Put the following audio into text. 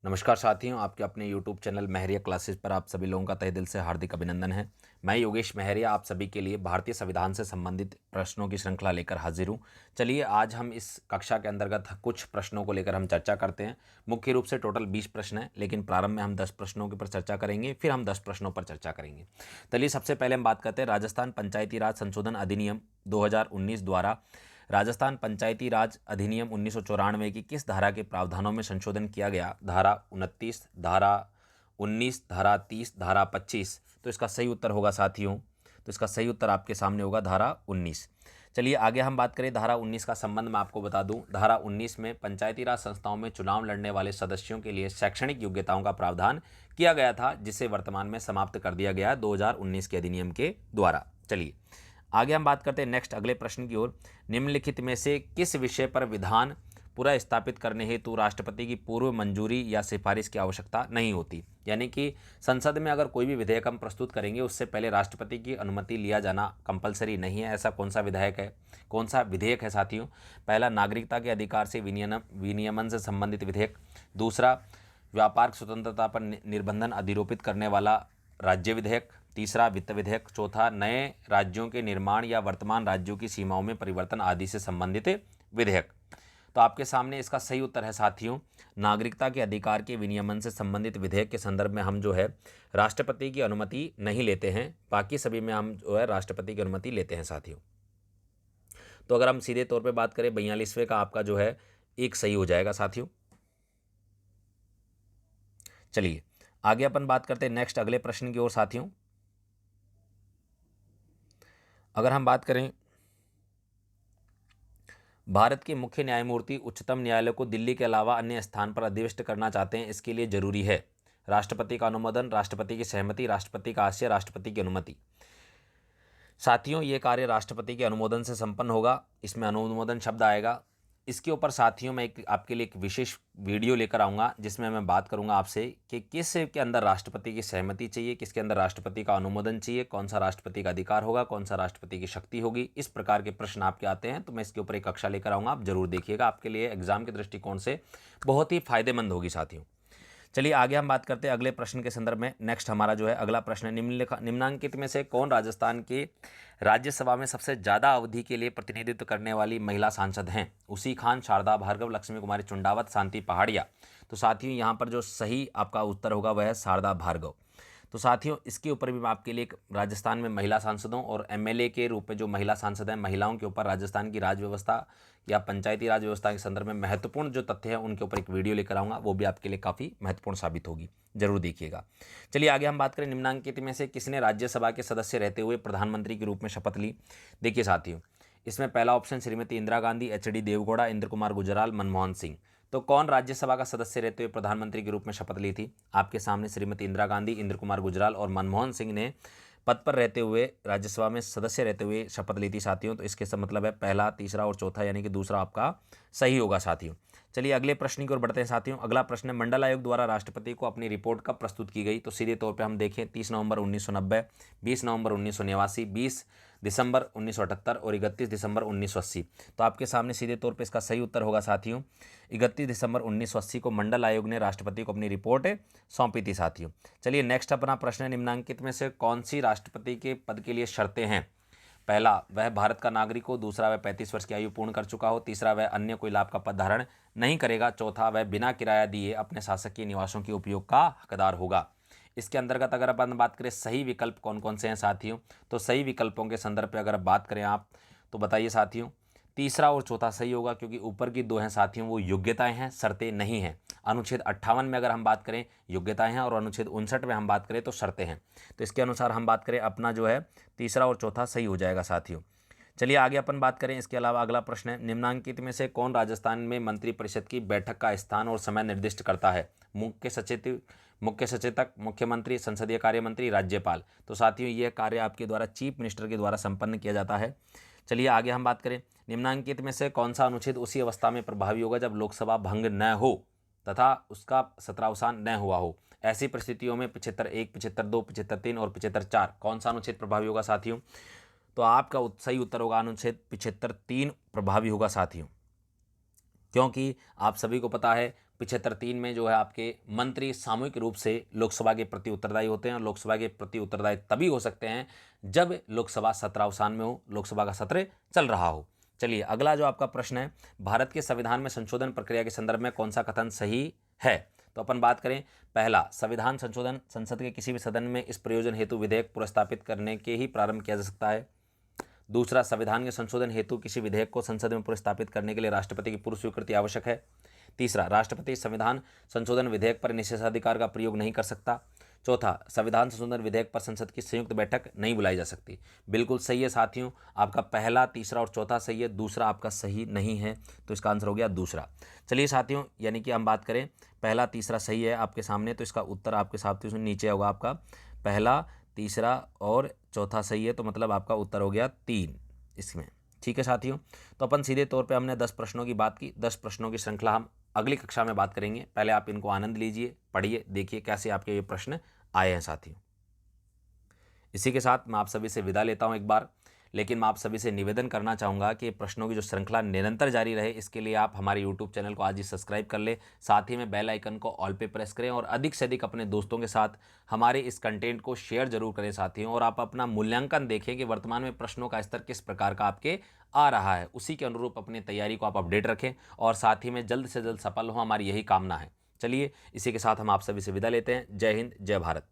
नमस्कार साथियों, आपके अपने YouTube चैनल महरिया क्लासेस पर आप सभी लोगों का तहे दिल से हार्दिक अभिनंदन है। मैं योगेश महरिया आप सभी के लिए भारतीय संविधान से संबंधित प्रश्नों की श्रृंखला लेकर हाजिर हूँ। चलिए आज हम इस कक्षा के अंतर्गत कुछ प्रश्नों को लेकर हम चर्चा करते हैं। मुख्य रूप से टोटल 20 प्रश्न हैं, लेकिन प्रारंभ में हम 10 प्रश्नों के ऊपर चर्चा करेंगे, फिर हम 10 प्रश्नों पर चर्चा करेंगे। चलिए सबसे पहले हम बात करते हैं राजस्थान पंचायती राज संशोधन अधिनियम 2019 द्वारा राजस्थान पंचायती राज अधिनियम 1994 की किस धारा के प्रावधानों में संशोधन किया गया? धारा 29, धारा 19, धारा 30, धारा 25। तो इसका सही उत्तर होगा साथियों, तो इसका सही उत्तर आपके सामने होगा धारा 19। चलिए आगे हम बात करें धारा 19 का संबंध मैं आपको बता दूं। धारा 19 में पंचायती राज संस्थाओं में चुनाव लड़ने वाले सदस्यों के लिए शैक्षणिक योग्यताओं का प्रावधान किया गया था, जिसे वर्तमान में समाप्त कर दिया गया 2019 के अधिनियम के द्वारा। चलिए आगे हम बात करते हैं नेक्स्ट अगले प्रश्न की ओर। निम्नलिखित में से किस विषय पर विधान पुनः स्थापित करने हेतु राष्ट्रपति की पूर्व मंजूरी या सिफारिश की आवश्यकता नहीं होती? यानी कि संसद में अगर कोई भी विधेयक हम प्रस्तुत करेंगे उससे पहले राष्ट्रपति की अनुमति लिया जाना कंपलसरी नहीं है। ऐसा कौन सा विधायक है, कौन सा विधेयक है साथियों? पहला, नागरिकता के अधिकार से विनियमन से संबंधित विधेयक। दूसरा, व्यापार स्वतंत्रता पर निर्बंधन अधिरोपित करने वाला राज्य विधेयक। तीसरा, वित्त विधेयक। चौथा, नए राज्यों के निर्माण या वर्तमान राज्यों की सीमाओं में परिवर्तन आदि से संबंधित विधेयक। तो आपके सामने इसका सही उत्तर है साथियों, नागरिकता के अधिकार के विनियमन से संबंधित विधेयक के संदर्भ में हम जो है राष्ट्रपति की अनुमति नहीं लेते हैं, बाकी सभी में हम जो है राष्ट्रपति की अनुमति लेते हैं साथियों। तो अगर हम सीधे तौर पे बात करें 42वें का आपका जो है एक सही हो जाएगा साथियों। चलिए आगे अपन बात करते हैं नेक्स्ट अगले प्रश्न की ओर साथियों। अगर हम बात करें भारत के मुख्य न्यायमूर्ति उच्चतम न्यायालय को दिल्ली के अलावा अन्य स्थान पर अधिविष्ट करना चाहते हैं, इसके लिए जरूरी है राष्ट्रपति का अनुमोदन, राष्ट्रपति की सहमति, राष्ट्रपति का आशय, राष्ट्रपति की अनुमति। साथियों ये कार्य राष्ट्रपति के अनुमोदन से संपन्न होगा, इसमें अनुमोदन शब्द आएगा। इसके ऊपर साथियों मैं आपके लिए एक विशेष वीडियो लेकर आऊँगा जिसमें मैं बात करूँगा आपसे कि किस के अंदर राष्ट्रपति की सहमति चाहिए, किसके अंदर राष्ट्रपति का अनुमोदन चाहिए, कौन सा राष्ट्रपति का अधिकार होगा, कौन सा राष्ट्रपति की शक्ति होगी। इस प्रकार के प्रश्न आपके आते हैं तो मैं इसके ऊपर एक कक्षा लेकर आऊँगा, आप जरूर देखिएगा, आपके लिए एग्जाम के दृष्टिकोण से बहुत ही फायदेमंद होगी साथियों। चलिए आगे हम बात करते हैं अगले प्रश्न के संदर्भ में। नेक्स्ट हमारा जो है अगला प्रश्न है, निम्नांकित में से कौन राजस्थान की राज्यसभा में सबसे ज़्यादा अवधि के लिए प्रतिनिधित्व करने वाली महिला सांसद हैं? उसी खान, शारदा भार्गव, लक्ष्मी कुमारी चुंडावत, शांति पहाड़िया। तो साथियों यहाँ पर जो सही आपका उत्तर होगा वह है शारदा भार्गव। तो साथियों इसके ऊपर भी मैं आपके लिए एक राजस्थान में महिला सांसदों और एमएलए के रूप में जो महिला सांसद हैं, महिलाओं के ऊपर राजस्थान की राज व्यवस्था या पंचायती राज व्यवस्था के संदर्भ में महत्वपूर्ण जो तथ्य हैं उनके ऊपर एक वीडियो लेकर आऊँगा, वो भी आपके लिए काफ़ी महत्वपूर्ण साबित होगी, जरूर देखिएगा। चलिए आगे हम बात करें निम्नांकित में से किसने राज्यसभा के सदस्य रहते हुए प्रधानमंत्री के रूप में शपथ ली? देखिए साथियों इसमें पहला ऑप्शन श्रीमती इंदिरा गांधी, एचडी देवगौड़ा, इंद्र कुमार गुजराल, मनमोहन सिंह। तो कौन राज्यसभा का सदस्य रहते हुए प्रधानमंत्री के रूप में शपथ ली थी? आपके सामने श्रीमती इंदिरा गांधी, इंद्र कुमार गुजराल और मनमोहन सिंह ने पद पर रहते हुए राज्यसभा में सदस्य रहते हुए शपथ ली थी साथियों। तो इसके सब मतलब है पहला, तीसरा और चौथा, यानी कि दूसरा आपका सही होगा साथियों। चलिए अगले प्रश्न की ओर बढ़ते हैं साथियों। अगला प्रश्न है मंडल आयोग द्वारा राष्ट्रपति को अपनी रिपोर्ट कब प्रस्तुत की गई? तो सीधे तौर पर हम देखें 30 नवंबर 1990, 20 नवंबर 1989, 20 दिसंबर 1978 और 31 दिसंबर 1980। तो आपके सामने सीधे तौर पे इसका सही उत्तर होगा साथियों, 31 दिसंबर 1980 को मंडल आयोग ने राष्ट्रपति को अपनी रिपोर्ट सौंपी थी साथियों। चलिए नेक्स्ट अपना प्रश्न है, निम्नांकित में से कौन सी राष्ट्रपति के पद के लिए शर्तें हैं? पहला, वह भारत का नागरिक हो। दूसरा, वह 35 वर्ष की आयु पूर्ण कर चुका हो। तीसरा, वह अन्य कोई लाभ का पद धारण नहीं करेगा। चौथा, वह बिना किराया दिए अपने शासकीय निवासों के उपयोग का हकदार होगा। इसके अंतर्गत अगर अपन बात करें सही विकल्प कौन कौन से हैं साथियों, तो सही विकल्पों के संदर्भ पे अगर बात करें आप तो बताइए साथियों, तीसरा और चौथा सही होगा, क्योंकि ऊपर की दो हैं साथियों वो योग्यताएं हैं, शर्तें नहीं हैं। अनुच्छेद 58 में अगर हम बात करें योग्यताएं हैं और अनुच्छेद 59 में हम बात करें तो शर्तें हैं। तो इसके अनुसार हम बात करें अपना जो है तीसरा और चौथा सही हो जाएगा साथियों। चलिए आगे अपन बात करें। इसके अलावा अगला प्रश्न है, निम्नांकित में से कौन राजस्थान में मंत्रिपरिषद की बैठक का स्थान और समय निर्दिष्ट करता है? मुख्य सचेतक, मुख्यमंत्री, संसदीय कार्य मंत्री, राज्यपाल। तो साथियों यह कार्य आपके द्वारा चीफ मिनिस्टर के द्वारा संपन्न किया जाता है। चलिए आगे हम बात करें, निम्नांकित में से कौन सा अनुच्छेद उसी अवस्था में प्रभावी होगा जब लोकसभा भंग न हो तथा उसका सत्रावसान न हुआ हो? ऐसी परिस्थितियों में 75(1), 75(2), 75(3) और 75(4) कौन सा अनुच्छेद प्रभावी होगा साथियों? तो आपका सही उत्तर होगा अनुच्छेद 75(3) प्रभावी होगा साथियों, क्योंकि आप सभी को पता है 75(3) में जो है आपके मंत्री सामूहिक रूप से लोकसभा के प्रति उत्तरदायी होते हैं, और लोकसभा के प्रति उत्तरदायी तभी हो सकते हैं जब लोकसभा सत्रावसान में हो, लोकसभा का सत्र चल रहा हो। चलिए अगला जो आपका प्रश्न है, भारत के संविधान में संशोधन प्रक्रिया के संदर्भ में कौन सा कथन सही है? तो अपन बात करें, पहला, संविधान संशोधन संसद के किसी भी सदन में इस प्रयोजन हेतु विधेयक प्रस्तापित करने के ही प्रारंभ किया जा सकता है। दूसरा, संविधान के संशोधन हेतु किसी विधेयक को संसद में प्रस्तापित करने के लिए राष्ट्रपति की पूर्व स्वीकृति आवश्यक है। तीसरा, राष्ट्रपति संविधान संशोधन विधेयक पर निषेधाधिकार का प्रयोग नहीं कर सकता। चौथा, संविधान संशोधन विधेयक पर संसद की संयुक्त बैठक नहीं बुलाई जा सकती। बिल्कुल सही है साथियों, आपका पहला, तीसरा और चौथा सही है, दूसरा आपका सही नहीं है, तो इसका आंसर हो गया दूसरा। चलिए साथियों, यानी कि हम बात करें पहला तीसरा सही है आपके सामने, तो इसका उत्तर आपके साथियों नीचे होगा, आपका पहला, तीसरा और चौथा सही है, तो मतलब आपका उत्तर हो गया 3 इसमें। ठीक है साथियों, तो अपन सीधे तौर पे हमने 10 प्रश्नों की बात की। 10 प्रश्नों की श्रृंखला हम अगली कक्षा में बात करेंगे। पहले आप इनको आनंद लीजिए, पढ़िए, देखिए कैसे आपके ये प्रश्न आए हैं साथियों। इसी के साथ मैं आप सभी से विदा लेता हूं एक बार, लेकिन मैं आप सभी से निवेदन करना चाहूँगा कि प्रश्नों की जो श्रृंखला निरंतर जारी रहे, इसके लिए आप हमारे यूट्यूब चैनल को आज ही सब्सक्राइब कर लें, साथ ही में बेल आइकन को ऑल पे प्रेस करें और अधिक से अधिक अपने दोस्तों के साथ हमारे इस कंटेंट को शेयर जरूर करें साथियों। और आप अपना मूल्यांकन देखें कि वर्तमान में प्रश्नों का स्तर किस प्रकार का आपके आ रहा है, उसी के अनुरूप अपनी तैयारी को आप अपडेट रखें और साथ ही में जल्द से जल्द सफल हो, हमारी यही कामना है। चलिए इसी के साथ हम आप सभी से विदा लेते हैं। जय हिंद, जय भारत।